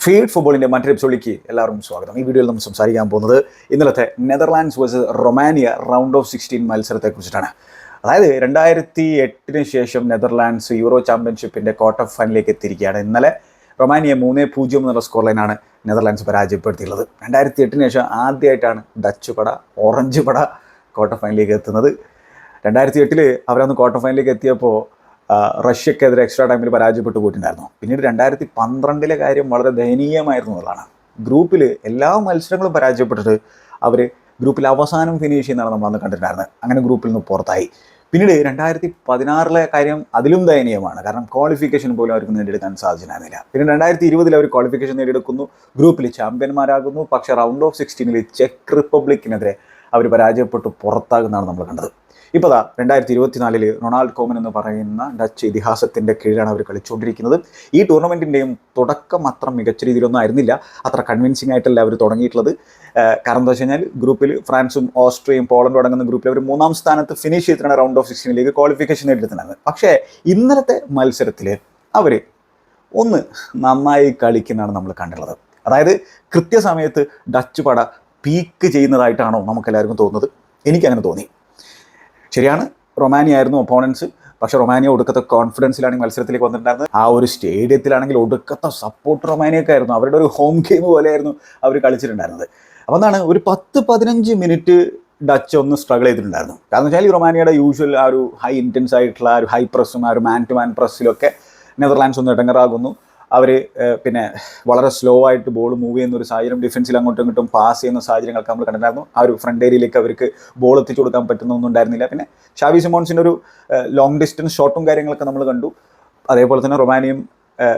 Feed ഫുട്ബോളിൻ്റെ മറ്റൊരു എപ്പിസോഡിലേക്ക് എല്ലാവർക്കും സ്വാഗതം. ഈ വീഡിയോയിൽ നമ്മൾ സംസാരിക്കാൻ പോകുന്നത് ഇന്നലത്തെ Netherlands versus Romania round of 16 മത്സരത്തെക്കുറിച്ചിട്ടാണ്. അതായത് 2008 ശേഷം നെതർലാൻഡ്സ് യൂറോ ചാമ്പ്യൻഷിപ്പിൻ്റെ ക്വാർട്ടർ ഫൈനലിലേക്ക് എത്തിയിരിക്കുകയാണ്. ഇന്നലെ റൊമാനിയ 3-0 എന്നുള്ള സ്കോർ ലൈനാണ് നെതർലാൻഡ്സ് പരാജയപ്പെടുത്തിയുള്ളത്. 2008 ശേഷം ആദ്യമായിട്ടാണ് ഡച്ച് പട, ഓറഞ്ച് പട ക്വാർട്ടർ ഫൈനലിലേക്ക് എത്തുന്നത്. 2008 അവരന്ന് ക്വാർട്ടർ ഫൈനലിലേക്ക് എത്തിയപ്പോൾ റഷ്യക്കെതിരെ എക്സ്ട്രാ ടൈമിൽ പരാജയപ്പെട്ടു പോയിട്ടുണ്ടായിരുന്നു. പിന്നീട് 2012 കാര്യം വളരെ ദയനീയമായിരുന്നു എന്നുള്ളതാണ്. ഗ്രൂപ്പിൽ എല്ലാ മത്സരങ്ങളും പരാജയപ്പെട്ടിട്ട് അവർ ഗ്രൂപ്പിൽ അവസാനം ഫിനിഷ് ചെയ്യുന്നതാണ് നമ്മൾ അന്ന് കണ്ടിട്ടുണ്ടായിരുന്നത്. അങ്ങനെ ഗ്രൂപ്പിൽ നിന്ന് പുറത്തായി. പിന്നീട് 2016 കാര്യം അതിലും ദയനീയമാണ്. കാരണം ക്വാളിഫിക്കേഷൻ പോലും അവർക്ക് നേടിയെടുക്കാൻ സാധിച്ചിരുന്നില്ല. പിന്നെ 2020 അവർ ക്വാളിഫിക്കേഷൻ നേടിയെടുക്കുന്നു, ഗ്രൂപ്പിൽ ചാമ്പ്യന്മാരാകുന്നു. പക്ഷേ റൗണ്ട് ഓഫ് 16 ചെക്ക് റിപ്പബ്ലിക്കിനെതിരെ അവർ പരാജയപ്പെട്ട് പുറത്താകുന്നതാണ് നമ്മൾ കണ്ടത്. ഇപ്പോൾ 2024 റൊണാൾഡ് കോമൻ എന്ന് പറയുന്ന ഡച്ച് ഇതിഹാസത്തിൻ്റെ കീഴിലാണ് അവർ കളിച്ചുകൊണ്ടിരിക്കുന്നത്. ഈ ടൂർണമെൻറ്റിൻ്റെയും തുടക്കം അത്ര മികച്ച രീതിയിലൊന്നും ആയിരുന്നില്ല, അത്ര കൺവിൻസിംഗ് ആയിട്ടല്ല അവർ തുടങ്ങിയിട്ടുള്ളത്. കാരണം എന്താ വെച്ച് കഴിഞ്ഞാൽ ഗ്രൂപ്പിൽ ഫ്രാൻസും ഓസ്ട്രിയയും പോളണ്ടും അടങ്ങുന്ന ഗ്രൂപ്പിൽ അവർ 3-ാം സ്ഥാനത്ത് ഫിനിഷ് ചെയ്തിട്ടാണ് റൗണ്ട് ഓഫ് 16 ക്വാളിഫിക്കേഷൻ നേടിയിട്ടുണ്ടായിരുന്നത്. പക്ഷേ ഇന്നലത്തെ മത്സരത്തിൽ അവർ ഒന്ന് നന്നായി കളിക്കുന്നതാണ് നമ്മൾ കണ്ടുള്ളത്. അതായത് കൃത്യസമയത്ത് ഡച്ച് പട പീക്ക് ചെയ്യുന്നതായിട്ടാണോ നമുക്കെല്ലാവർക്കും തോന്നുന്നത്? എനിക്കങ്ങനെ തോന്നി. ശരിയാണ്, റൊമാനിയ ആയിരുന്നു ഒപ്പോണൻസ്. പക്ഷേ റൊമാനിയ ഒടുക്കത്തെ കോൺഫിഡൻസിലാണ് ഈ മത്സരത്തിലേക്ക് വന്നിട്ടുണ്ടായിരുന്നത്. ആ ഒരു സ്റ്റേഡിയത്തിലാണെങ്കിൽ ഒടുക്കത്തെ സപ്പോർട്ട് റൊമാനിയക്കായിരുന്നു. അവരുടെ ഒരു ഹോം ഗെയിം പോലെയായിരുന്നു അവർ കളിച്ചിട്ടുണ്ടായിരുന്നത്. അപ്പോൾ എന്താണ്, ഒരു 10-15 മിനിറ്റ് ഡച്ച് ഒന്ന് സ്ട്രഗിൾ ചെയ്തിട്ടുണ്ടായിരുന്നു. കാരണം വെച്ചാൽ ഈ റൊമാനിയയുടെ യൂഷ്വൽ ആ ഒരു ഹൈ ഇൻറ്റൻസ് ആയിട്ടുള്ള ആ ഒരു ഹൈ പ്രസ്സും ആ ഒരു മാൻ ടു മാൻ പ്രസ്സിലൊക്കെ നെതർലാൻഡ്സ് ഒന്ന് ഇടങ്ങറാകുന്നു. അവർ പിന്നെ വളരെ സ്ലോ ആയിട്ട് ബോൾ മൂവ് ചെയ്യുന്ന ഒരു സാഹചര്യം, ഡിഫൻസിൽ അങ്ങോട്ടും ഇങ്ങോട്ടും പാസ് ചെയ്യുന്ന സാഹചര്യങ്ങളൊക്കെ നമ്മൾ കണ്ടിട്ടുണ്ടായിരുന്നു. ആ ഒരു ഫ്രണ്ട് ഏരിയയിലേക്ക് അവർക്ക് ബോൾ എത്തിച്ചു കൊടുക്കാൻ പറ്റുന്നൊന്നും ഉണ്ടായിരുന്നില്ല. പിന്നെ ഷാവി സിമോൺസിൻ്റെ ഒരു ലോങ് ഡിസ്റ്റൻസ് ഷോട്ടും കാര്യങ്ങളൊക്കെ നമ്മൾ കണ്ടു. അതേപോലെ തന്നെ റൊമാനിയയും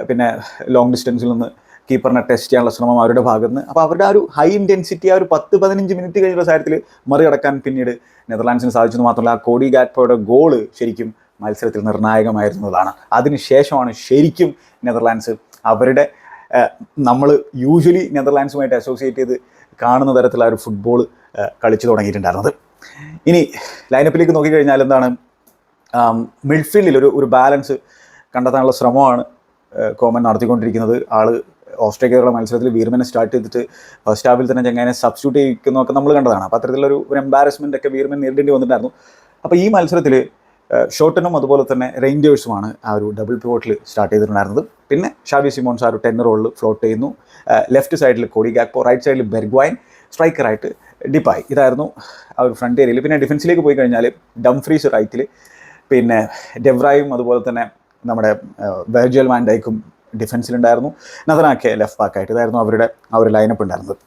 പിന്നെ ലോങ് ഡിസ്റ്റൻസിൽ നിന്ന് കീപ്പറിനെ ടെസ്റ്റ് ചെയ്യാനുള്ള ശ്രമം അവരുടെ ഭാഗത്ത് നിന്ന്. അപ്പോൾ അവരുടെ ആ ഒരു ഹൈ ഇൻറ്റൻസിറ്റി ആ ഒരു 10-15 മിനിറ്റ് കഴിഞ്ഞുള്ള സാഹചര്യത്തിൽ മറികടക്കാൻ പിന്നീട് നെതർലാൻഡ്സിന് സാധിച്ചെന്ന് മാത്രമല്ല, ആ കോഡി ഗാക്പോയുടെ ഗോള് ശരിക്കും മത്സരത്തിൽ നിർണായകമായിരുന്നതാണ്. അതിനുശേഷമാണ് ശരിക്കും നെതർലാൻഡ്സ് അവരുടെ നമ്മൾ യൂഷ്വലി നെതർലാൻഡ്സുമായിട്ട് അസോസിയേറ്റ് ചെയ്ത് കാണുന്ന തരത്തിലുള്ള ഒരു ഫുട്ബോൾ കളിച്ചു തുടങ്ങിയിട്ടുണ്ടായിരുന്നത്. ഇനി ലൈനപ്പിലേക്ക് നോക്കിക്കഴിഞ്ഞാൽ എന്താണ്, മിഡ്ഫീൽഡിൽ ഒരു ബാലൻസ് കണ്ടെത്താനുള്ള ശ്രമമാണ് കോമൻ നടത്തിക്കൊണ്ടിരിക്കുന്നത്. ഓസ്ട്രേലിയയുടെ മത്സരത്തിൽ വീർമനെ സ്റ്റാർട്ട് ചെയ്തിട്ട് ഫസ്റ്റ് ഹാഫിൽ തന്നെ ചെങ്ങനെ സബ്സ്റ്റിറ്റ്യൂട്ട് ചെയ്യിക്കുന്നതൊക്കെ നമ്മൾ കണ്ടതാണ്. അപ്പോൾ അത്തരത്തിലൊരു എംബാരസ്മെൻ്റ് ഒക്കെ വീർമൻ നേരിടേണ്ടി വന്നിട്ടുണ്ടായിരുന്നു. അപ്പോൾ ഈ മത്സരത്തിൽ ഷോട്ടനും അതുപോലെ തന്നെ റേഞ്ചേഴ്സുമാണ് ആ ഒരു ഡബിൾ പിവോട്ടിൽ സ്റ്റാർട്ട് ചെയ്തിട്ടുണ്ടായിരുന്നത്. പിന്നെ ഷാവി സിമോൺസ് ആ ഒരു 10 റോളിൽ ഫ്ലോട്ട് ചെയ്യുന്നു. ലെഫ്റ്റ് സൈഡിൽ കോഡി ഗാക്പോ, റൈറ്റ് സൈഡിൽ ബെർഗ്വൈൻ, സ്ട്രൈക്കറായിട്ട് ഡിപ്പായ്. ഇതായിരുന്നു ആ ഒരു ഫ്രണ്ട് ഏരിയയിൽ. പിന്നെ ഡിഫൻസിലേക്ക് പോയി കഴിഞ്ഞാൽ ഡംഫ്രീസ് റൈറ്റിൽ, പിന്നെ ഡെവ്രായും അതുപോലെ തന്നെ നമ്മുടെ വെർജിൽ വാൻ ഡൈക്കും ഡിഫൻസിലുണ്ടായിരുന്നു. നഥനാക്കെ ലെഫ്റ്റ് ബാക്കായിട്ട്. ഇതായിരുന്നു അവരുടെ ആ ഒരു ലൈനപ്പ് ഉണ്ടായിരുന്നത്.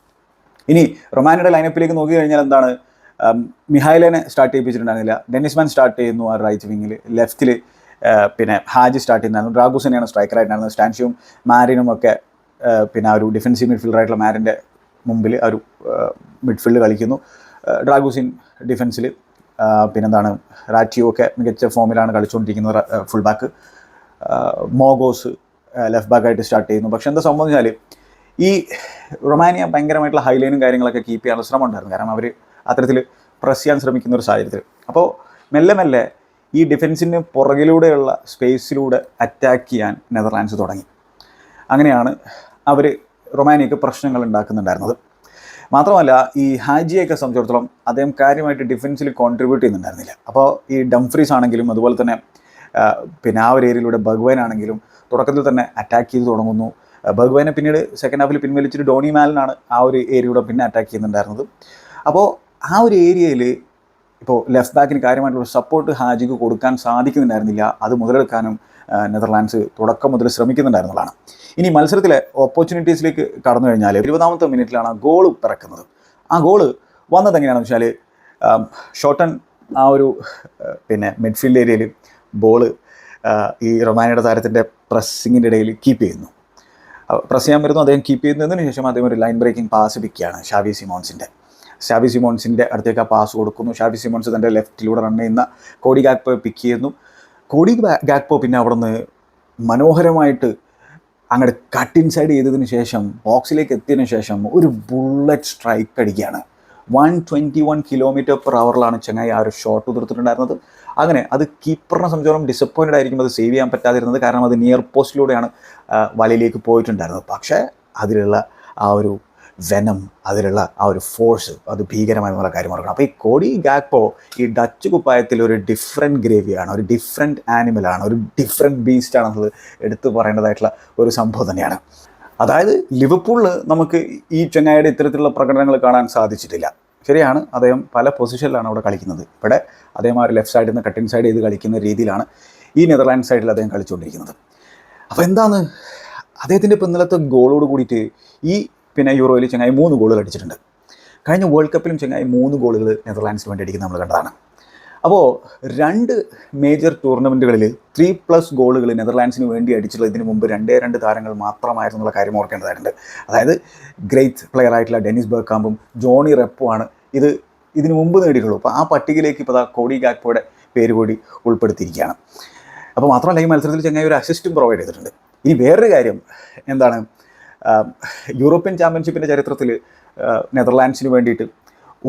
ഇനി റൊമാനിയയുടെ ലൈനപ്പിലേക്ക് നോക്കി കഴിഞ്ഞാൽ എന്താണ്, മിഹായിലിനെ സ്റ്റാർട്ട് ചെയ്യിപ്പിച്ചിട്ടുണ്ടായിരുന്നില്ല. ഡെന്നിസ്മാൻ സ്റ്റാർട്ട് ചെയ്യുന്നു ആ റൈറ്റ് വിങ്ങിൽ. ലെഫ്റ്റിൽ പിന്നെ ഹാജി സ്റ്റാർട്ട് ചെയ്യുന്നുണ്ടായിരുന്നു. ഡ്രാഗൂസിനെയാണ് സ്ട്രൈക്കറായിട്ടുണ്ടായിരുന്നത്. സ്റ്റാൻഷിയും മാരിനും ഒക്കെ പിന്നെ ആ ഒരു ഡിഫൻസീവ് മിഡ്ഫീൽഡറായിട്ടുള്ള മാരിൻ്റെ മുമ്പിൽ ആ ഒരു മിഡ്ഫീൽഡ് കളിക്കുന്നു. ഡ്രാഗൂസിൻ ഡിഫൻസിൽ, പിന്നെന്താണ് റാറ്റിയോ ഒക്കെ മികച്ച ഫോമിലാണ് കളിച്ചുകൊണ്ടിരിക്കുന്നത്. ഫുൾ ബാക്ക് മോഗോസ് ലെഫ്റ്റ് ബാക്കായിട്ട് സ്റ്റാർട്ട് ചെയ്യുന്നു. പക്ഷേ എന്താ സംഭവിച്ചാൽ ഈ റൊമാനിയ ഭയങ്കരമായിട്ടുള്ള ഹൈലൈനും കാര്യങ്ങളൊക്കെ കീപ്പ് ചെയ്യാനുള്ള ശ്രമം ഉണ്ടായിരുന്നു. കാരണം അവർ അത്തരത്തിൽ പ്രസ് ചെയ്യാൻ ശ്രമിക്കുന്ന ഒരു സാഹചര്യത്തിൽ. അപ്പോൾ മെല്ലെ മെല്ലെ ഈ ഡിഫൻസിന് പുറകിലൂടെയുള്ള സ്പേസിലൂടെ അറ്റാക്ക് ചെയ്യാൻ നെതർലാൻഡ്സ് തുടങ്ങി. അങ്ങനെയാണ് അവർ റൊമാനിയക്ക് പ്രശ്നങ്ങൾ ഉണ്ടാക്കുന്നുണ്ടായിരുന്നത്. മാത്രമല്ല ഈ ഹാജിയൊക്കെ സംബന്ധിച്ചിടത്തോളം അദ്ദേഹം കാര്യമായിട്ട് ഡിഫൻസിൽ കോൺട്രിബ്യൂട്ട് ചെയ്യുന്നുണ്ടായിരുന്നില്ല. അപ്പോൾ ഈ ഡംഫ്രീസ് ആണെങ്കിലും അതുപോലെ തന്നെ പിന്നെ ആ ഒരു ഏരിയയിലൂടെ ബഗ്വൈൻ ആണെങ്കിലും തുടക്കത്തിൽ തന്നെ അറ്റാക്ക് ചെയ്ത് തുടങ്ങുന്നു. ബഗ്വൈനെ പിന്നീട് സെക്കൻഡ് ഹാഫിൽ പിൻവലിച്ചിട്ട് ഡോണി മാലനാണ് ആ ഒരു ഏരിയയുടെ പിന്നെ അറ്റാക്ക് ചെയ്യുന്നുണ്ടായിരുന്നത്. അപ്പോൾ ആ ഒരു ഏരിയയിൽ ഇപ്പോൾ ലെഫ്റ്റ് ബാക്കിന് കാര്യമായിട്ടുള്ള സപ്പോർട്ട് ഹാജിക്ക് കൊടുക്കാൻ സാധിക്കുന്നുണ്ടായിരുന്നില്ല. അത് മുതലെടുക്കാനും നെതർലാൻഡ്സ് തുടക്കം മുതൽ ശ്രമിക്കുന്നുണ്ടായിരുന്നതാണ്. ഇനി മത്സരത്തിലെ ഓപ്പർച്യൂണിറ്റീസിലേക്ക് കടന്നു കഴിഞ്ഞാൽ 20ാമത്തെ മിനിറ്റിലാണ് ആ ഗോൾ പിറക്കുന്നത്. ആ ഗോള് വന്നത് എങ്ങനെയാണെന്ന് വെച്ചാൽ, ഷോട്ടൻ ആ ഒരു പിന്നെ മിഡ്ഫീൽഡ് ഏരിയയിൽ ബോള് ഈ റൊമാനിയയുടെ താരത്തിൻ്റെ പ്രസ്സിങ്ങിൻ്റെ ഇടയിൽ കീപ്പ് ചെയ്യുന്നു. പ്രസ് ചെയ്യാൻ വരുന്നു, അദ്ദേഹം കീപ്പ് ചെയ്യുന്നതിന് ശേഷം അദ്ദേഹം ഒരു ലൈൻ ബ്രേക്കിംഗ് പാസ് പിക്കുകയാണ് ഷാവി സിമോൺസിൻ്റെ അടുത്തേക്ക് ആ പാസ് കൊടുക്കുന്നു. ഷാവി സിമോൺസ് തൻ്റെ ലെഫ്റ്റിലൂടെ റൺ ചെയ്യുന്ന കോഡി ഗാക്പോ പിക്ക് ചെയ്യുന്നു. കോഡി ഗാക്പോ പിന്നെ അവിടെ നിന്ന് മനോഹരമായിട്ട് അങ്ങോട്ട് കട്ട് ഇൻസൈഡ് ചെയ്തതിന് ശേഷം ബോക്സിലേക്ക് എത്തിയതിന് ശേഷം ഒരു ബുള്ളറ്റ് സ്ട്രൈക്ക് അടിക്കുകയാണ്. 121 km/h ചെങ്ങായി ആ ഒരു ഷോട്ട് ഉതിർത്തിട്ടുണ്ടായിരുന്നത്. അങ്ങനെ അത് കീപ്പറിനെ സംബന്ധിച്ചോളം ഡിസപ്പോയിൻറ്റഡ് ആയിരിക്കും അത് സേവ് ചെയ്യാൻ പറ്റാതിരുന്നത്. കാരണം അത് നിയർ പോസ്റ്റിലൂടെയാണ് വലയിലേക്ക് പോയിട്ടുണ്ടായിരുന്നത്. പക്ഷേ അതിലുള്ള ആ ഒരു വെനം, അതിലുള്ള ആ ഒരു ഫോഴ്സ്, അത് ഭീകരമായെന്നുള്ള കാര്യം ഓർക്കണം. അപ്പോൾ ഈ കോഡി ഗാക്പോ ഈ ഡച്ച് കുപ്പായത്തിൽ ഒരു ഡിഫറെൻറ്റ് ഗ്രേവിയാണ്, ഒരു ഡിഫറെൻറ്റ് ആനിമലാണ്, ഒരു ഡിഫറെൻറ്റ് ബീസ്റ്റ് ആണെന്നുള്ളത് എടുത്തു പറയേണ്ടതായിട്ടുള്ള ഒരു സംഭവം തന്നെയാണ്. അതായത് ലിവർപൂളിൽ നമുക്ക് ഈ ചെങ്ങായിയുടെ ഇത്തരത്തിലുള്ള പ്രകടനങ്ങൾ കാണാൻ സാധിച്ചിട്ടില്ല. ശരിയാണ്, അദ്ദേഹം പല പൊസിഷനിലാണ് അവിടെ കളിക്കുന്നത്. ഇവിടെ അദ്ദേഹം ആ ഒരു ലെഫ്റ്റ് സൈഡിൽ നിന്ന് കട്ടിങ് സൈഡ് ചെയ്ത് കളിക്കുന്ന രീതിയിലാണ് ഈ നെതർലാൻഡ് സൈഡിൽ അദ്ദേഹം കളിച്ചുകൊണ്ടിരിക്കുന്നത്. അപ്പോൾ എന്താണ് അദ്ദേഹത്തിൻ്റെ ഇപ്പോൾ ഇന്നലത്തെ ഗോളോട് കൂടിയിട്ട് ഈ യൂറോയിൽ ചെങ്ങായി 3 ഗോളുകൾ അടിച്ചിട്ടുണ്ട്. കഴിഞ്ഞ വേൾഡ് കപ്പിലും ചെങ്ങായി 3 ഗോളുകൾ നെതർലാൻഡ്സിന് വേണ്ടി അടിക്കുന്നത് നമ്മൾ കണ്ടതാണ്. അപ്പോൾ 2 മേജർ ടൂർണമെൻറ്റുകളിൽ 3+ ഗോളുകൾ നെതർലാൻഡ്സിന് വേണ്ടി അടിച്ചിട്ടുള്ള ഇതിന് മുമ്പ് 2 താരങ്ങൾ മാത്രമായിരുന്നു എന്നുള്ള കാര്യം ഓർക്കേണ്ടതായിട്ടുണ്ട്. അതായത് ഗ്രേറ്റ് പ്ലെയർ ആയിട്ടുള്ള ഡെനിസ് ബെർഗ്കാമ്പും ജോണി റെപ്പുമാണ് ഇതിന് മുമ്പ് നേടിയിട്ടുള്ളൂ. അപ്പോൾ ആ പട്ടികയിലേക്ക് ഇപ്പോൾ കോഡി ഗാക്പോയുടെ പേര് കൂടി ഉൾപ്പെടുത്തിയിരിക്കുകയാണ്. അപ്പോൾ മാത്രമല്ല ഈ മത്സരത്തിൽ ചെങ്ങായി ഒരു അസിസ്റ്റും പ്രൊവൈഡ് ചെയ്തിട്ടുണ്ട്. ഇനി വേറൊരു കാര്യം എന്താണ്, യൂറോപ്യൻ ചാമ്പ്യൻഷിപ്പിൻ്റെ ചരിത്രത്തിൽ നെതർലാൻഡ്സിന് വേണ്ടിയിട്ട്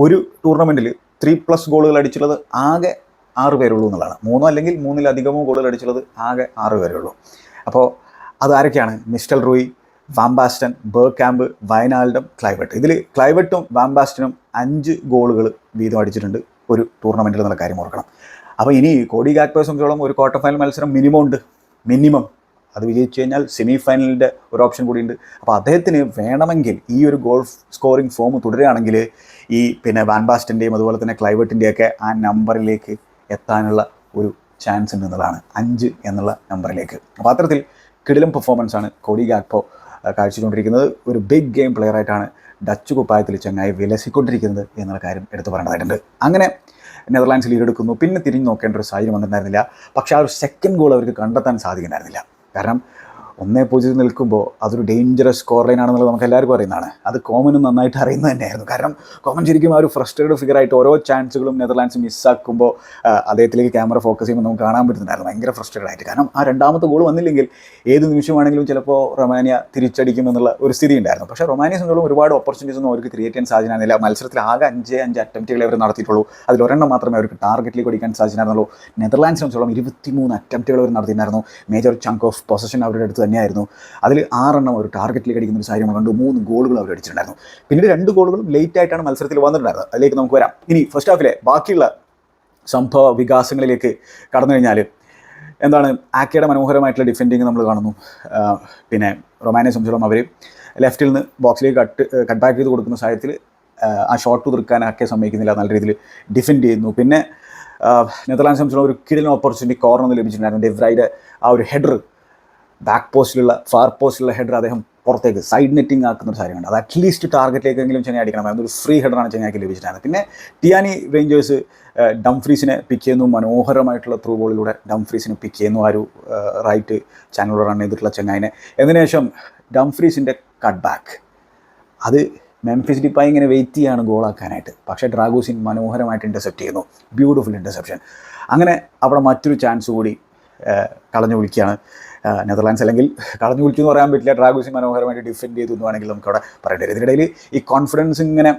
ഒരു ടൂർണമെൻറ്റിൽ 3+ ഗോളുകൾ അടിച്ചുള്ളത് ആകെ 6 പേരുള്ളൂ എന്നുള്ളതാണ്. 3 അല്ലെങ്കിൽ 3-ലധികമോ ഗോളുകൾ അടിച്ചുള്ളത് ആകെ 6 പേരേ ഉള്ളൂ. അപ്പോൾ അതാരൊക്കെയാണ്? നിസ്റ്റൽ റൂയി, വാൻ ബാസ്റ്റൻ, ബെർഗ്കാമ്പ്, വൈനാൽഡം, ക്ലൈവറ്റ്. ഇതിൽ ക്ലൈവറ്റും വാൻ ബാസ്റ്റനും 5 ഗോളുകൾ വീതം അടിച്ചിട്ടുണ്ട് ഒരു ടൂർണമെൻറ്റിൽ എന്നുള്ള കാര്യം ഓർക്കണം. അപ്പോൾ ഇനി കോഡി ഗാക്പോയെ സംബന്ധിച്ചോളം ഒരു ക്വാർട്ടർ ഫൈനൽ മത്സരം മിനിമം അത് വിജയിച്ചു കഴിഞ്ഞാൽ സെമി ഫൈനലിൻ്റെ ഒരു ഓപ്ഷൻ കൂടിയുണ്ട്. അപ്പോൾ അദ്ദേഹത്തിന് വേണമെങ്കിൽ ഈ ഒരു ഗോൾ സ്കോറിംഗ് ഫോം തുടരുകയാണെങ്കിൽ ഈ വാൻ ബാസ്റ്റൻ്റെയും അതുപോലെ തന്നെ ക്ലൈവറ്റിൻ്റെയൊക്കെ ആ നമ്പറിലേക്ക് എത്താനുള്ള ഒരു ചാൻസ് ഉണ്ട് എന്നുള്ളതാണ്, 5 എന്നുള്ള നമ്പറിലേക്ക്. അപ്പോൾ അത്തരത്തിൽ കിടിലം പെർഫോമൻസാണ് കോഡി ഗാക്പോ കാഴ്ചവെച്ചുകൊണ്ടിരിക്കുന്നത്. ഒരു ബിഗ് ഗെയിം പ്ലെയറായിട്ടാണ് ഡച്ച് കുപ്പായത്തിൽ ചെങ്ങായി വിലസിക്കൊണ്ടിരിക്കുന്നത് എന്നുള്ള കാര്യം എടുത്തു പറയേണ്ടതായിട്ടുണ്ട്. അങ്ങനെ നെതർലാൻഡ്സ് ലീഡെടുക്കുന്നു. പിന്നെ തിരിഞ്ഞ് നോക്കേണ്ട ഒരു സാഹചര്യം വന്നിട്ടുണ്ടായിരുന്നില്ല. പക്ഷേ ആ ഒരു സെക്കൻഡ് ഗോൾ അവർക്ക് കണ്ടെത്താൻ സാധിക്കുന്നുണ്ടായിരുന്നില്ല. കാരണം 1-0 നിൽക്കുമ്പോൾ അതൊരു ഡേഞ്ചറസ് സ്കോർ ലൈൻ ആണെന്നുള്ളത് നമുക്ക് എല്ലാവർക്കും അറിയുന്നതാണ്. അത് കോമനും നന്നായിട്ട് അറിയുന്നത് തന്നെയായിരുന്നു. കാരണം കോമൻ ശരിക്കും ആ ഒരു ഫ്രസ്ട്രേറ്റഡ് ഫിഗറായിട്ട് ഓരോ ചാൻസുകളും നെതർലാൻഡ്സ് മിസ്സാക്കുമ്പോൾ അദ്ദേഹത്തിലേക്ക് ക്യാമറ ഫോക്കസ് ചെയ്യുമ്പോൾ നമുക്ക് കാണാൻ പറ്റുന്നുണ്ടായിരുന്നു, ഭയങ്കര ഫ്രസ്ട്രേറ്റഡ് ആയിട്ട്. കാരണം ആ 2ാമത്തെ ഗോൾ വന്നില്ലെങ്കിൽ ഏത് നിമിഷമാണെങ്കിലും ചിലപ്പോൾ റൊമാനിയ തിരിച്ചടിക്കുമെന്നുള്ള ഒരു സ്ഥിതി ഉണ്ടായിരുന്നു. പക്ഷേ റൊമാനിയെ സംബന്ധിച്ചും ഒരുപാട് ഓപ്പർച്യൂണിറ്റീസ് ഒന്നും അവർക്ക് ക്രിയേറ്റ് ചെയ്യാൻ സാധിച്ചിരുന്നില്ല. മത്സരത്തിൽ ആകെ 5 അറ്റംപ്റ്റുകളെ അവർ നടത്തിയിട്ടുള്ളൂ. അതിൽ 1 മാത്രമേ അവർക്ക് ടാർഗറ്റിലേക്ക് അടിക്കാൻ സാധിച്ചിരുന്നുള്ളൂ. നെതർലാൻഡ്സിനെ സംബന്ധിച്ചോളം 23 അറ്റംപ്റ്റുകൾ അവർ നടത്തിയിട്ടുണ്ടായിരുന്നു. മേജർ ചങ്ക് ഓഫ് പൊസഷൻ അവരുടെ അടുത്ത് തന്നെയായിരുന്നു. അതിൽ 6 അവർ ടാർഗറ്റിലേക്ക് അടിക്കുന്ന ഒരു സാഹചര്യം കണ്ടു. 3 ഗോളുകൾ അവർ അടിച്ചിട്ടുണ്ടായിരുന്നു. പിന്നീട് 2 ഗോളുകളും ലേറ്റ് ആയിട്ടാണ് മത്സരത്തിൽ വന്നിട്ടുണ്ടായിരുന്നത്. അതിലേക്ക് നമുക്ക് വരാം. ഇനി ഫസ്റ്റ് ഹാഫിലെ ബാക്കിയുള്ള സംഭവ വികാസങ്ങളിലേക്ക് കടന്നു കഴിഞ്ഞാൽ എന്താണ്, ആക്കയുടെ മനോഹരമായിട്ടുള്ള ഡിഫെൻഡിങ് നമ്മൾ കാണുന്നു. റൊമാനിയെ സംബന്ധിച്ചോളം അവർ ലെഫ്റ്റിൽ നിന്ന് ബോക്സിലേക്ക് കട്ട് ബാക്ക് ചെയ്ത് കൊടുക്കുന്ന സാഹചര്യത്തിൽ ആ ഷോട്ട് തീർക്കാൻ ആക്കെ സമ്മതിക്കുന്നില്ല, നല്ല രീതിയിൽ ഡിഫെൻഡ് ചെയ്യുന്നു. പിന്നെ നെതർലാൻഡ്സ് സംബന്ധിച്ചോളം ഒരു കിടിലൻ ഓപ്പർച്യൂണിറ്റി കോർണർ ലഭിച്ചിട്ടുണ്ടായിരുന്നു. ഡെവ്രൈയുടെ ആ ഒരു ഹെഡർ, ഫാർ പോസ്റ്റിലുള്ള ഹെഡർ അദ്ദേഹം പുറത്തേക്ക് സൈഡ് നെറ്റിംഗ് ആക്കുന്ന ഒരു കാര്യമുണ്ട്. അത് അറ്റ്ലീസ്റ്റ് ടാർഗറ്റിലേക്കെങ്കിലും ചെങ്ങായി അടിക്കണം. അതൊരു ഫ്രീ ഹെഡറാണ് ചെങ്ങായിക്ക് ലഭിച്ചിട്ടാണ്. പിന്നെ ടിയാനി റേഞ്ചേഴ്സ് ഡംഫ്രീസിനെ പിക്ക് ചെയ്യുന്നു. മനോഹരമായിട്ടുള്ള ത്രൂ ബോളിലൂടെ ഡംഫ്രീസിനെ പിക്ക് ചെയ്യുന്നു. ആ ഒരു റൈറ്റ് ചാനലിലൂടെ റൺ ചെയ്തിട്ടുള്ള ചെങ്ങായിനെ. അതിനുശേഷം ഡംഫ്രീസിൻ്റെ കട്ട് ബാക്ക്, അത് മെംഫിസ് ഡിപ്പായി ഇങ്ങനെ വെയിറ്റ് ചെയ്യാണ് ഗോളാക്കാനായിട്ട്. പക്ഷേ ഡ്രാഗൂസിൻ മനോഹരമായിട്ട് ഇൻ്റർസെപ്റ്റ് ചെയ്യുന്നു. Beautiful interception. അങ്ങനെ അവിടെ മറ്റൊരു ചാൻസ് കൂടി കളഞ്ഞു വിളിക്കുകയാണ് നെതർലാൻഡ്സ്. അല്ലെങ്കിൽ കളഞ്ഞു വിളിച്ചു എന്ന് പറയാൻ പറ്റില്ല, ഡ്രാഗൂസിൻ മനോഹരമായിട്ട് ഡിഫെൻഡ് ചെയ്തു എന്ന് വേണമെങ്കിൽ നമുക്കവിടെ പറയേണ്ടി വരും. ഇതിനിടയിൽ ഈ കോൺഫിഡൻസ് ഇങ്ങനെ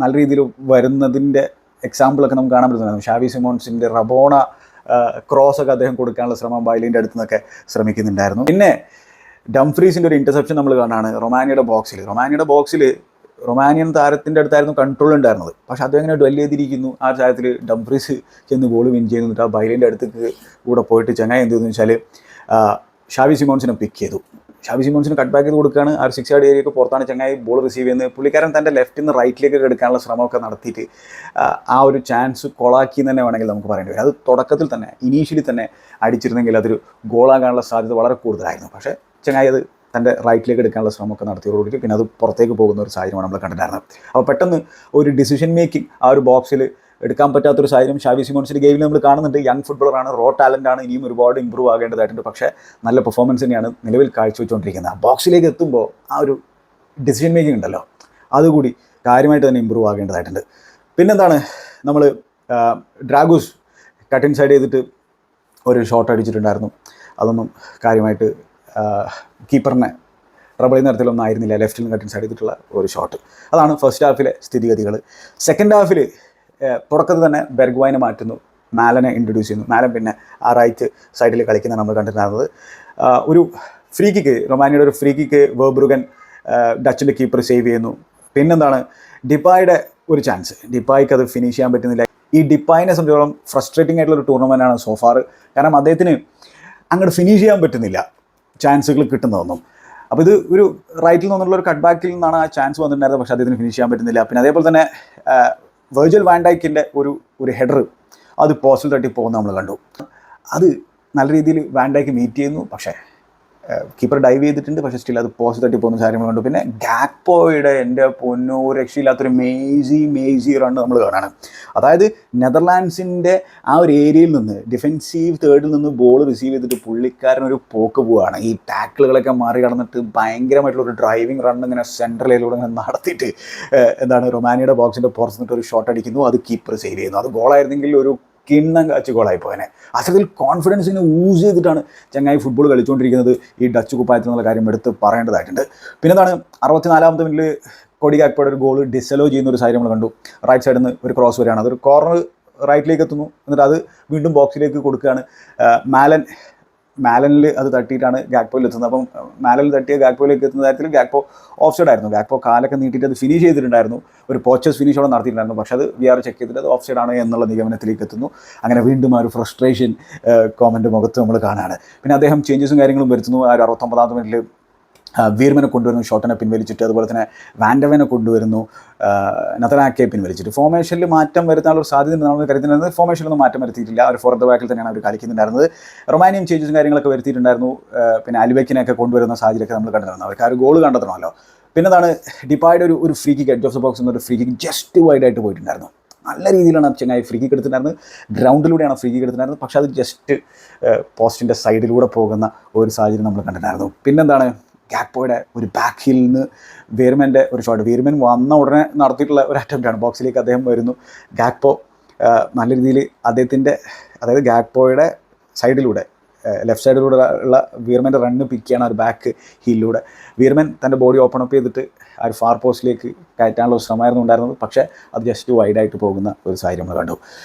നല്ല രീതിയിൽ വരുന്നതിൻ്റെ എക്സാമ്പിളൊക്കെ നമുക്ക് കാണാൻ പറ്റുന്നതാണ്. ഷാവി സിമോൺസിൻ്റെ റബോണ ക്രോസൊക്കെ അദ്ദേഹം കൊടുക്കാനുള്ള ശ്രമം ബൈലിൻ്റെ അടുത്ത് നിന്നൊക്കെ ശ്രമിക്കുന്നുണ്ടായിരുന്നു. പിന്നെ ഡംഫ്രീസിൻ്റെ ഒരു ഇൻ്റർസെപ്ഷൻ നമ്മൾ കാണാനാണ് റൊമാനിയയുടെ ബോക്സിൽ റൊമാനിയൻ താരത്തിൻ്റെ അടുത്തായിരുന്നു കൺട്രോൾ ഉണ്ടായിരുന്നത്. പക്ഷേ അദ്ദേഹം ഇങ്ങനെ ഡ്വെൽ ചെയ്തിരിക്കുന്നു. ആ സാഹചര്യത്തിൽ ഡംഫ്രീസ് ചെന്ന് ബോൾ വിൻ ചെയ്യുന്നിട്ട് ആ ബൈലിൻ്റെ അടുത്തേക്ക് കൂടെ പോയിട്ട് ചെങ്ങായി എന്ത് ചെയ്തെന്ന് വെച്ചാൽ ഷാവി സിമോൺസിനെ പിക്ക് ചെയ്തു. ഷാവി സിമോൺസിന് കട്ട് ബാക്ക് ചെയ്ത് കൊടുക്കുകയാണ്. ആ 6 യാർഡ് ഏരിയയ്ക്ക് പുറത്താണ് ചെങ്ങായി ബോൾ റിസീവ് ചെയ്യുന്നത്. പുള്ളിക്കാരൻ തൻ്റെ ലെഫ്റ്റിൽ നിന്ന് റൈറ്റിലേക്ക് എടുക്കാനുള്ള ശ്രമമൊക്കെ നടത്തിയിട്ട് ആ ഒരു ചാൻസ് കൊളാക്കി എന്ന് തന്നെ വേണമെങ്കിൽ നമുക്ക് പറയേണ്ടി വരും. അത് തുടക്കത്തിൽ തന്നെ ഇനീഷ്യലി തന്നെ അടിച്ചിരുന്നെങ്കിൽ അതൊരു ഗോളാകാനുള്ള സാധ്യത വളരെ കൂടുതലായിരുന്നു. പക്ഷേ ചെങ്ങായി അത് തൻ്റെ റൈറ്റിലേക്ക് എടുക്കാനുള്ള ശ്രമമൊക്കെ നടത്തിയോടുകൂടി പിന്നെ അത് പുറത്തേക്ക് പോകുന്ന ഒരു സാഹചര്യമാണ് നമ്മൾ കണ്ടിട്ടുണ്ടായിരുന്നത്. അപ്പോൾ പെട്ടെന്ന് ഒരു ഡിസിഷൻ മേക്കിംഗ് ആ ഒരു ബോക്സിൽ എടുക്കാൻ പറ്റാത്തൊരു സാഹചര്യം ഷാവി സിമോൺസിൻ്റെ ഗെയിമിൽ നമ്മൾ കാണുന്നുണ്ട്. യങ് ഫുട്ബോളറാണ്, റോ ടാലൻ്റാണ്, ഇനിയും ഒരുപാട് ഇമ്പ്രൂവ് ആകേണ്ടതായിട്ടുണ്ട്. പക്ഷേ നല്ല പെർഫോമൻസ് തന്നെയാണ് നിലവിൽ കാഴ്ചവെച്ചുകൊണ്ടിരിക്കുന്നത്. ആ ബോക്സിലേക്ക് എത്തുമ്പോൾ ആ ഒരു ഡിസിഷൻ മേക്കിംഗ് ഉണ്ടല്ലോ, അതുകൂടി കാര്യമായിട്ട് തന്നെ ഇമ്പ്രൂവ് ആകേണ്ടതായിട്ടുണ്ട്. പിന്നെന്താണ്, നമ്മൾ ഡ്രാഗൂസ് കട്ട് ഇൻസൈഡ് ചെയ്തിട്ട് ഒരു ഷോട്ട് അടിച്ചിട്ടുണ്ടായിരുന്നു. അതൊന്നും കാര്യമായിട്ട് കീപ്പറിനെ ട്രബിൾ ചെയ്യുന്ന തരത്തിലൊന്നും ആയിരുന്നില്ല. ലെഫ്റ്റിൽ നിന്ന് കട്ട് ഇൻസൈഡ് ചെയ്തിട്ടുള്ള ഒരു ഷോട്ട്. അതാണ് ഫസ്റ്റ് ഹാഫിലെ സ്ഥിതിഗതികൾ. സെക്കൻഡ് ഹാഫിൽ തുടക്കത്തിൽ തന്നെ ബെർഗ്വൈനെ മാറ്റുന്നു, മാലനെ ഇൻട്രൊഡ്യൂസ് ചെയ്യുന്നു. മാലൻ പിന്നെ ആ റൈറ്റ് സൈഡിൽ കളിക്കുന്നതാണ് നമ്മൾ കണ്ടിട്ടുണ്ടായിരുന്നത്. ഒരു ഫ്രീ കിക്ക്, റൊമാനിയയുടെ ഒരു ഫ്രീ കിക്ക് വേർബ്രുഗൻ ഡച്ചിൻ്റെ കീപ്പർ സേവ് ചെയ്യുന്നു. പിന്നെന്താണ് ഡിപ്പായുടെ ഒരു ചാൻസ്, ഡിപ്പായ്ക്ക് അത് ഫിനിഷ് ചെയ്യാൻ പറ്റുന്നില്ല. ഈ ഡിപ്പായിനെ സംബന്ധിച്ചോളം ഫ്രസ്ട്രേറ്റിംഗ് ആയിട്ടുള്ള ഒരു ടൂർണമെൻറ്റാണ് സോഫാർ. കാരണം അദ്ദേഹത്തിന് അങ്ങോട്ട് ഫിനിഷ് ചെയ്യാൻ പറ്റുന്നില്ല ചാൻസുകൾ കിട്ടുന്നതൊന്നും. അപ്പോൾ ഇത് ഒരു റൈറ്റിൽ നിന്നുള്ള ഒരു കട്ട് ബാക്കിൽ നിന്നാണ് ആ ചാൻസ് വന്നിട്ടുണ്ടായിരുന്നത്, പക്ഷേ അദ്ദേഹത്തിന് ഫിനിഷ് ചെയ്യാൻ പറ്റുന്നില്ല. പിന്നെ അതേപോലെ തന്നെ വെർജിൽ വാൻ ഡൈക്കിൻ്റെ ഒരു ഹെഡർ അത് പോസ്റ്റിൽ തട്ടി പോകുന്നത് നമ്മൾ കണ്ടു. അത് നല്ല രീതിയിൽ വാൻ ഡൈക്ക് മീറ്റ് ചെയ്യുന്നു, പക്ഷേ കീപ്പർ ഡൈവ് ചെയ്തിട്ടുണ്ട്, പക്ഷേ സ്റ്റിൽ അത് പോസ്റ്റ് തട്ടി പോകുന്ന കാര്യങ്ങൾ കണ്ടു. പിന്നെ ഗാക്പോയുടെ എൻ്റെ പൊന്നോ രക്ഷയില്ലാത്തൊരു മേസി റണ്ണ് നമ്മൾ കാണാണ്. അതായത് നെതർലാൻഡ്സിൻ്റെ ആ ഒരു ഏരിയയിൽ നിന്ന് ഡിഫെൻസീവ് തേർഡിൽ നിന്ന് ബോൾ റിസീവ് ചെയ്തിട്ട് പുള്ളിക്കാരനൊരു പോക്ക് പോവുകയാണ്. ഈ ടാക്കിളുകളൊക്കെ മാറി കടന്നിട്ട് ഭയങ്കരമായിട്ടുള്ളൊരു ഡ്രൈവിംഗ് റണ്ണ് ഇങ്ങനെ സെൻട്രലിലൂടെ ഇങ്ങനെ നടത്തിയിട്ട് റൊമാനിയയുടെ ബോക്സിൻ്റെ പുറത്ത് നിന്നിട്ട് ഒരു ഷോട്ട് അടിക്കുന്നു, അത് കീപ്പർ സേവ് ചെയ്യുന്നു. അത് ഗോളായിരുന്നെങ്കിൽ ഒരു കിണ്ണം കാച്ച് ഗോളായി പോയനെ. അത്തരത്തിൽ കോൺഫിഡൻസിനെ യൂസ് ചെയ്തിട്ടാണ് ചങ്ങായി ഫുട്ബോൾ കളിച്ചുകൊണ്ടിരിക്കുന്നത്. ഈ ഡച്ച് കുപ്പായത്തിൽ എന്നുള്ള കാര്യം എടുത്ത് പറയേണ്ടതായിട്ടുണ്ട്. പിന്നെ എന്താണ് 64ാമത്തെ മിനിറ്റിൽ കൊടി ഗാക്പോയുടെ ഒരു ഗോൾ ഡിസലോ ചെയ്യുന്ന ഒരു സാഹചര്യം നമ്മൾ കണ്ടു. റൈറ്റ് സൈഡിൽ നിന്ന് ഒരു ക്രോസ് വരികയാണ്, അതൊരു കോർണർ റൈറ്റിലേക്ക് എത്തുന്നു, എന്നിട്ട് അത് വീണ്ടും ബോക്സിലേക്ക് കൊടുക്കുകയാണ്. മാലനിൽ അത് തട്ടിയിട്ടാണ് ഗാക്പോയിൽ എത്തുന്നത്. അപ്പം മാലനിൽ തട്ടിയ ഗാക്പോയിലേക്ക് എത്തുന്ന കാര്യത്തിൽ ഗാക്പോ ഓഫ് സൈഡ് ആയിരുന്നു. ഗാക്പോ കാലൊക്കെ നീട്ടിയിട്ട് അത് ഫിനിഷ് ചെയ്തിട്ടുണ്ടായിരുന്നു, ഒരു പോച്ചസ് ഫിനിഷ് അവിടെ നടത്തിയിട്ടുണ്ടായിരുന്നു. പക്ഷേ അത് VR ചെക്ക് ചെയ്തിട്ട് അത് ഓഫ് സൈഡ് ആണ് എന്നുള്ള നിഗമനത്തിലേക്ക് എത്തുന്നു. അങ്ങനെ വീണ്ടും ആ ഒരു ഫ്രസ്ട്രേഷൻ കോമൻ്റ് മുഖത്ത് നമ്മൾ കാണുകയാണ്. പിന്നെ അദ്ദേഹം ചേഞ്ചസും കാര്യങ്ങളും വരുത്തുന്നു. ആ ഒരു 69ാമത്തെ മിനിറ്റിൽ വീർമനെ കൊണ്ടുവരുന്നു, ഷോട്ടിനെ പിൻവലിച്ചിട്ട്. അതുപോലെ തന്നെ വാൻഡവനെ കൊണ്ടുവരുന്നു, നതനാക്കെ പിൻവലിച്ചിട്ട്. ഫോർമേഷനിൽ മാറ്റം വരുത്താനുള്ള ഒരു സാധ്യത നമ്മൾ കരുതുന്നത്. ഫോർമേഷനിലൊന്നും മാറ്റം വരുത്തിയിട്ടില്ല, അവർ ഫോർ ദ ബാക്കിൽ തന്നെയാണ് അവർ കളിക്കുന്നുണ്ടായിരുന്നത്. റൊമാനിയം ചേഞ്ചസും കാര്യങ്ങളൊക്കെ വരുത്തിയിട്ടുണ്ടായിരുന്നു. പിന്നെ അൽബെക്കിനെയൊക്കെ കൊണ്ടുവരുന്ന സാഹചര്യമൊക്കെ നമ്മൾ കണ്ടിരുന്നു. അവർക്ക് ആ ഒരു ഗോൾ കണ്ടെത്തണമല്ലോ. പിന്നെ എന്താണ് ഡിപ്പായുടെ ഒരു free kick, edge of the box എന്നൊരു ഫ്രീ കിക്ക് ജസ്റ്റ് വൈഡായിട്ട് പോയിട്ടുണ്ടായിരുന്നു. നല്ല രീതിയിലാണ് ചെങ്ങായി ഫ്രീ കിക്ക് എടുത്തിട്ടുണ്ടായിരുന്നത്, ഗ്രൗണ്ടിലൂടെയാണ് ഫ്രീ കിക്ക് എടുത്തിട്ടുണ്ടായിരുന്നത്. പക്ഷേ അത് ജസ്റ്റ് പോസ്റ്റിൻ്റെ സൈഡിലൂടെ പോകുന്ന ഒരു സാഹചര്യം നമ്മൾ കണ്ടിട്ടുണ്ടായിരുന്നു. പിന്നെന്താണ് ഗാക്പോയുടെ ഒരു ബാക്ക് ഹിൽ നിന്ന് വീർമൻ്റെ ഒരു ഷോട്ട്, വീർമൻ വന്ന ഉടനെ നടത്തിയിട്ടുള്ള ഒരു അറ്റംപ്റ്റാണ്. ബോക്സിലേക്ക് അദ്ദേഹം വരുന്നു, ഗാക്പോ നല്ല രീതിയിൽ അദ്ദേഹത്തിൻ്റെ, അതായത് ഗാക്പോയുടെ സൈഡിലൂടെ ലെഫ്റ്റ് സൈഡിലൂടെ ഉള്ള വീർമൻ്റെ റണ്ണ് പിക്ക് ചെയ്യണം ഒരു ബാക്ക് ഹീലിലൂടെ. വീർമൻ തൻ്റെ ബോഡി ഓപ്പൺ അപ്പ് ചെയ്തിട്ട് ആ ഒരു ഫാർ പോസ്റ്റിലേക്ക് കയറ്റാനുള്ള ശ്രമമായിരുന്നു ഉണ്ടായിരുന്നത്, പക്ഷേ അത് ജസ്റ്റ് വൈഡായിട്ട് പോകുന്ന ഒരു സാഹചര്യം നമ്മൾ കണ്ടു.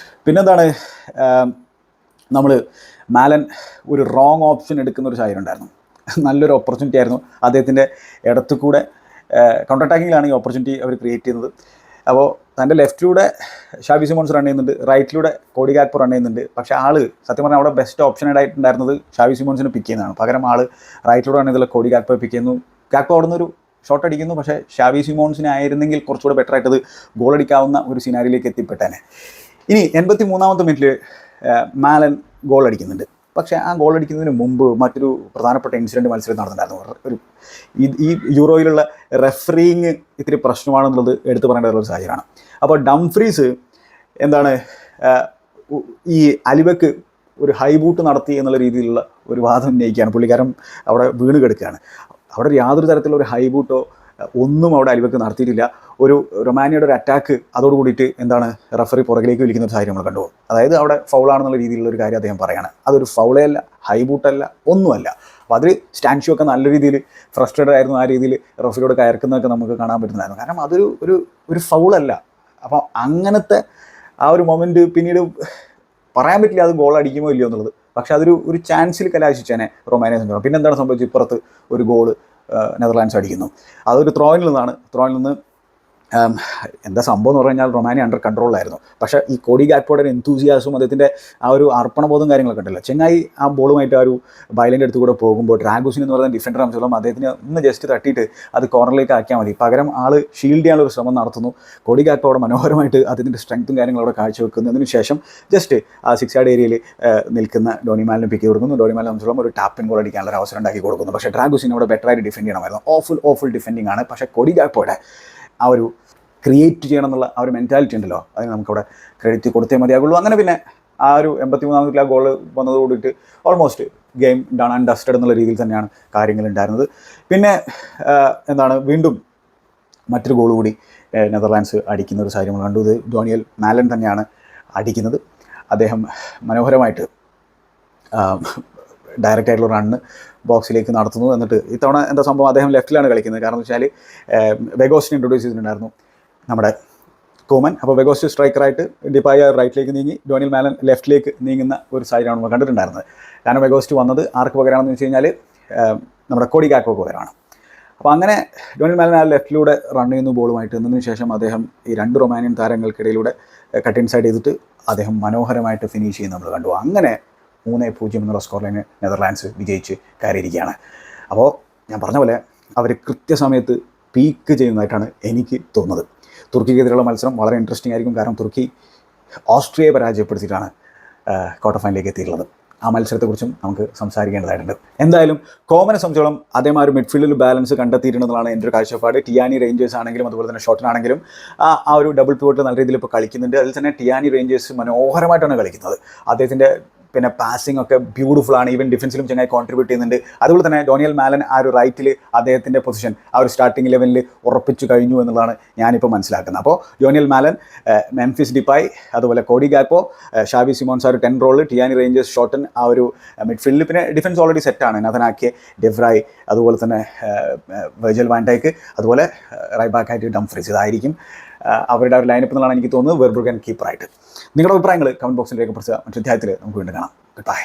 പിന്നെന്താണ് നമ്മൾ മാലൻ ഒരു റോങ് ഓപ്ഷൻ എടുക്കുന്ന ഒരു സാഹചര്യം ഉണ്ടായിരുന്നു. നല്ലൊരു ഓപ്പർച്യൂണിറ്റി ആയിരുന്നു അദ്ദേഹത്തിൻ്റെ ഇടത്തു കൂടെ. കൗണ്ടർ അറ്റാക്കിങ്ങിലാണ് ഈ ഓപ്പർച്യൂണിറ്റി അവർ ക്രിയേറ്റ് ചെയ്യുന്നത്. അപ്പോൾ തൻ്റെ ലെഫ്റ്റിലൂടെ ഷാവി സിമോൺസ് റൺ ചെയ്യുന്നുണ്ട്, റൈറ്റിലൂടെ കോഡി ഗാക്പോ റൺ ചെയ്യുന്നുണ്ട്. പക്ഷേ സത്യം പറഞ്ഞാൽ അവിടെ ബെസ്റ്റ് ഓപ്ഷൻ ആയിട്ടുണ്ടായിരുന്നത് ഷാവി സിമോൺസിനെ പിക്ക് ചെയ്യുന്നതാണ്. പകരം റൈറ്റിലൂടെ റൺ ചെയ്തുള്ള കോഡി ഗാക്പോ പിക്ക് ചെയ്യുന്നു. ഗാക്പോ അവിടെ നിന്നൊരു ഷോട്ട് അടിക്കുന്നു, പക്ഷേ ഷാവി സിമോൺസിനെ ആയിരുന്നെങ്കിൽ കുറച്ചുകൂടെ ബെറ്റർ ആയിട്ടത് ഗോൾ അടിക്കാവുന്ന ഒരു സിനാരിയിലേക്ക് എത്തിപ്പെട്ടേനെ. ഇനി 83ാമത്തെ മിനിറ്റിൽ മാലൻ ഗോൾ അടിക്കുന്നുണ്ട്. പക്ഷേ ആ ഗോൾ അടിക്കുന്നതിന് മുമ്പ് മറ്റൊരു പ്രധാനപ്പെട്ട ഇൻസിഡൻറ്റ് മത്സരം നടന്നിട്ടുണ്ടായിരുന്നു. ഈ യൂറോയിലുള്ള റെഫറിങ് ഇത്തിരി പ്രശ്നമാണെന്നുള്ളത് എടുത്തു പറയേണ്ട ഒരു സാഹചര്യമാണ്. അപ്പോൾ ഡംഫ്രീസ് ഈ അലിബക്ക് ഒരു ഹൈ ബൂട്ട് നടത്തി എന്നുള്ള രീതിയിലുള്ള ഒരു വാദം ഉന്നയിക്കുകയാണ്. പുള്ളിക്കാരൻ അവിടെ വീണ് കിടക്കുകയാണ്. അവിടെ യാതൊരു തരത്തിലുള്ള ഒരു ഹൈ ബൂട്ടോ ഒന്നും അവിടെ അലിബക്ക് നടത്തിയിട്ടില്ല. ഒരു റൊമാനിയയുടെ ഒരു അറ്റാക്ക് അതോട് കൂടിയിട്ട് റഫറി പുറകിലേക്ക് വിളിക്കുന്ന ഒരു സാഹചര്യം നമ്മൾ കണ്ടു. അതായത് അവിടെ ഫൗളാണെന്നുള്ള രീതിയിലുള്ള ഒരു കാര്യം അദ്ദേഹം പറയാണ്. അതൊരു ഫൗളേ അല്ല, ഹൈ ബൂട്ടല്ല, ഒന്നുമല്ല. അപ്പോൾ അതിൽ സ്റ്റാൻഷ്യൂ ഒക്കെ നല്ല രീതിയിൽ ഫ്രസ്ട്രേറ്റഡ് ആയിരുന്നു. ആ രീതിയിൽ റഫറിയോട് കയർക്കുന്നതൊക്കെ നമുക്ക് കാണാൻ പറ്റുന്നതായിരുന്നു. കാരണം അതൊരു ഒരു ഫൗളല്ല. അപ്പോൾ അങ്ങനത്തെ ആ ഒരു മൊമെൻറ്റ് പിന്നീട് പറയാൻ പറ്റില്ല അത് ഗോൾ അടിക്കുമോ ഇല്ലയോ എന്നുള്ളത്. പക്ഷേ ഒരു ചാൻസിൽ കലാശിച്ചേനെ റൊമാനിയെ സംബന്ധിച്ചു. പിന്നെ എന്താണ് സംഭവിച്ചത്? ഇപ്പുറത്ത് ഒരു ഗോള് നെതർലാൻഡ്സ് അടിക്കുന്നു. അതൊരു ത്രോയിൽ നിന്ന് എന്താ സംഭവം എന്ന് പറഞ്ഞു കഴിഞ്ഞാൽ റൊമാനിയ അണ്ടർ കൺട്രോളിലായിരുന്നു. പക്ഷേ ഈ കോഡി ഗാക്പോയുടെ എന്തൂസിയാസും അദ്ദേഹത്തിൻ്റെ ആ ഒരു അർപ്പണബോധം കാര്യങ്ങളൊക്കെ ഉണ്ടല്ലോ. ചെങ്ങായി ആ ബോളുമായിട്ട് ആ ഒരു ബൈലൻ്റെ അടുത്ത് കൂടെ പോകുമ്പോൾ ഡ്രാഗോസിൻ എന്ന് പറയുന്ന ഡിഫൻഡർ സംബന്ധിച്ചോളം അദ്ദേഹത്തിന് ഒന്ന് ജസ്റ്റ് തട്ടിയിട്ട് അത് കോർണറിലേക്ക് ആക്കിയാൽ മതി. പകരം ഷീൽഡ് ചെയ്യാനുള്ള ഒരു ശ്രമം നടത്തുന്നു. കോഡി ഗാക്പോ അവിടെ മനോഹരമായിട്ട് അതിൻ്റെ സ്ട്രെങ്ത്തും കാര്യങ്ങളും അവിടെ കാഴ്ചവെക്കുന്നതിന് ശേഷം ജസ്റ്റ് ആ 6 യാർഡ് ഏരിയയിൽ നിൽക്കുന്ന ഡോണി മാലിനെ പിക്ക് കൊടുക്കുന്നു. ഡോണി മാലിനെ സംബന്ധിച്ചോളം ഒരു ടാപ്പിൻ ഗോൾ അടിക്കാനുള്ള ഒരു അവസരം ഉണ്ടാക്കി കൊടുക്കുന്നു. പക്ഷേ ഡ്രാഗോസിൻ അവിടെ ബെറ്ററായിട്ട് ഡിഫെൻഡ് ചെയ്യണമായിരുന്നു. ഓഫുൾ ഡിഫെൻഡിങ് ആണ്. പക്ഷേ കോഡി ഗാക്പോയുടെ ആ ഒരു ക്രിയേറ്റ് ചെയ്യണം എന്നുള്ള ആ ഒരു മെൻറ്റാലിറ്റി ഉണ്ടല്ലോ, അതിന് നമുക്കവിടെ ക്രെഡിറ്റ് കൊടുത്തേ മതിയാകുള്ളൂ. അങ്ങനെ പിന്നെ ആ ഒരു 83ാമത്തെ ആ ഗോൾ വന്നത് കൂടിയിട്ട് almost game done and dusted എന്നുള്ള രീതിയിൽ തന്നെയാണ് കാര്യങ്ങൾ ഉണ്ടായിരുന്നത്. പിന്നെ വീണ്ടും മറ്റൊരു ഗോൾ കൂടി നെതർലാൻഡ്സ് അടിക്കുന്ന ഒരു സാഹചര്യം കണ്ടു. ഇത് ഡോണിയൽ മാലൻ തന്നെയാണ് അടിക്കുന്നത്. അദ്ദേഹം മനോഹരമായിട്ട് ഡയറക്റ്റ് ആയിട്ടുള്ള റണ്ണ് ബോക്സിലേക്ക് നടത്തുന്നു. എന്നിട്ട് ഇത്തവണ എന്താ സംഭവം, അദ്ദേഹം ലെഫ്റ്റിലാണ് കളിക്കുന്നത്. കാരണം എന്ന് വെച്ചാൽ വെഗോസിനെ ഇൻട്രൊഡ്യൂസ് ചെയ്തിട്ടുണ്ടായിരുന്നു നമ്മുടെ കോമൻ. അപ്പോൾ വെഗോസ് സ്ട്രൈക്കറായിട്ട് ഡിപ്പായ റൈറ്റിലേക്ക് നീങ്ങി ഡോണിയൽ മാലൻ ലെഫ്റ്റിലേക്ക് നീങ്ങുന്ന ഒരു സാഹചര്യമാണ് നമ്മൾ കണ്ടിട്ടുണ്ടായിരുന്നത്. കാരണം വെഗോസ്റ്റ് വന്നത് ആർക്ക് പകരമാണെന്ന് വെച്ച് കഴിഞ്ഞാൽ നമ്മുടെ കോഡി ഗാക്പോ പകരമാണ്. അപ്പോൾ അങ്ങനെ ഡോണിയൽ മാലൻ ആ ലെഫ്റ്റിലൂടെ റൺ ചെയ്യുന്ന ബോളുമായിട്ട് എന്നതിന് ശേഷം അദ്ദേഹം ഈ 2 റൊമാനിയൻ താരങ്ങൾക്കിടയിലൂടെ കട്ട് ഇൻസൈഡ് ചെയ്തിട്ട് അദ്ദേഹം മനോഹരമായിട്ട് ഫിനിഷ് ചെയ്യുന്നത് നമ്മൾ കണ്ടു. അങ്ങനെ 3-0 എന്നുള്ള സ്കോർ ലൈന് നെതർലാൻഡ്സ് വിജയിച്ച് കയറിയിരിക്കുകയാണ്. അപ്പോൾ ഞാൻ പറഞ്ഞ പോലെ അവർ കൃത്യസമയത്ത് പീക്ക് ചെയ്യുന്നതായിട്ടാണ് എനിക്ക് തോന്നുന്നത്. തുർക്കിക്കെതിരെയുള്ള മത്സരം വളരെ ഇൻട്രസ്റ്റിംഗ് ആയിരിക്കും. കാരണം തുർക്കി ഓസ്ട്രിയയെ പരാജയപ്പെടുത്തിയിട്ടാണ് ക്വാർട്ടർ ഫൈനലിലേക്ക് എത്തിയിട്ടുള്ളത്. ആ മത്സരത്തെക്കുറിച്ചും നമുക്ക് സംസാരിക്കേണ്ടതായിട്ടുണ്ട്. എന്തായാലും കോമനെ സംബന്ധിച്ചോളം അതേമാതിരി മിഡ്ഫീൽഡിൽ ബാലൻസ് കണ്ടെത്തിയിട്ടുള്ളതാണ് എൻ്റെ ഒരു കാഴ്ചപ്പാട്. ടിയാനി റേഞ്ചേഴ്സ് ആണെങ്കിലും അതുപോലെ തന്നെ ഷോട്ടനാണെങ്കിലും ആ ഒരു ഡബിൾ പിവോട്ട് നല്ല രീതിയിൽ ഇപ്പോൾ കളിക്കുന്നുണ്ട്. അതിൽ തന്നെ ടിയാനി റേഞ്ചേഴ്സ് മനോഹരമായിട്ടാണ് കളിക്കുന്നത്. അദ്ദേഹത്തിൻ്റെ പിന്നെ പാസിംഗ് ഒക്കെ ബ്യൂട്ടിഫുൾ ആണ്. ഈവൻ ഡിഫൻസിലും ചങ്ങായി കോൺട്രിബ്യൂട്ട് ചെയ്യുന്നുണ്ട്. അതുപോലെ തന്നെ ഡോണിയൽ മാലൻ ആ ഒരു റൈറ്റിൽ അദ്ദേഹത്തിൻ്റെ പൊസിഷൻ ആ ഒരു സ്റ്റാർട്ടിംഗ് ലെവലിൽ ഉറപ്പിച്ചു കഴിഞ്ഞു എന്നുള്ളതാണ് ഞാനിപ്പോൾ മനസ്സിലാക്കുന്നത്. അപ്പോൾ ഡോണിയൽ മാലൻ, മെംഫിസ് ഡിപ്പായ്, അതുപോലെ കോഡി ഗാക്പോ, ഷാവി സിമോൺസ് ആ ഒരു 10 റോള്, ടിയാനി റേഞ്ചേഴ്സ് ഷോട്ടൻ ആ ഒരു മിഡ്ഫീൽഡിൽ, പിന്നെ ഡിഫൻസ് ഓൾറെഡി സെറ്റാണ്. നഥനാക്കെ, ഡെവ്രായ്, അതുപോലെ തന്നെ വെർജിൽ വാൻ ഡൈക്ക്, അതുപോലെ റൈറ്റ് ബാക്കായിട്ട് ഡംഫ്രീസ്. ഇതായിരിക്കും അവരുടെ ഒരു ലൈനപ്പ് എന്നുള്ളതാണ് എനിക്ക് തോന്നുന്നത്, വെർബ്രുഗൻ കീപ്പറായിട്ട്. നിങ്ങളുടെ അഭിപ്രായങ്ങൾ കമൻറ്റ് ബോക്സിൽ രേഖപ്പെടുത്തുക. മറ്റൊരു അധ്യായത്തിൽ നമുക്ക് വീണ്ടും കാണാം. Good bye.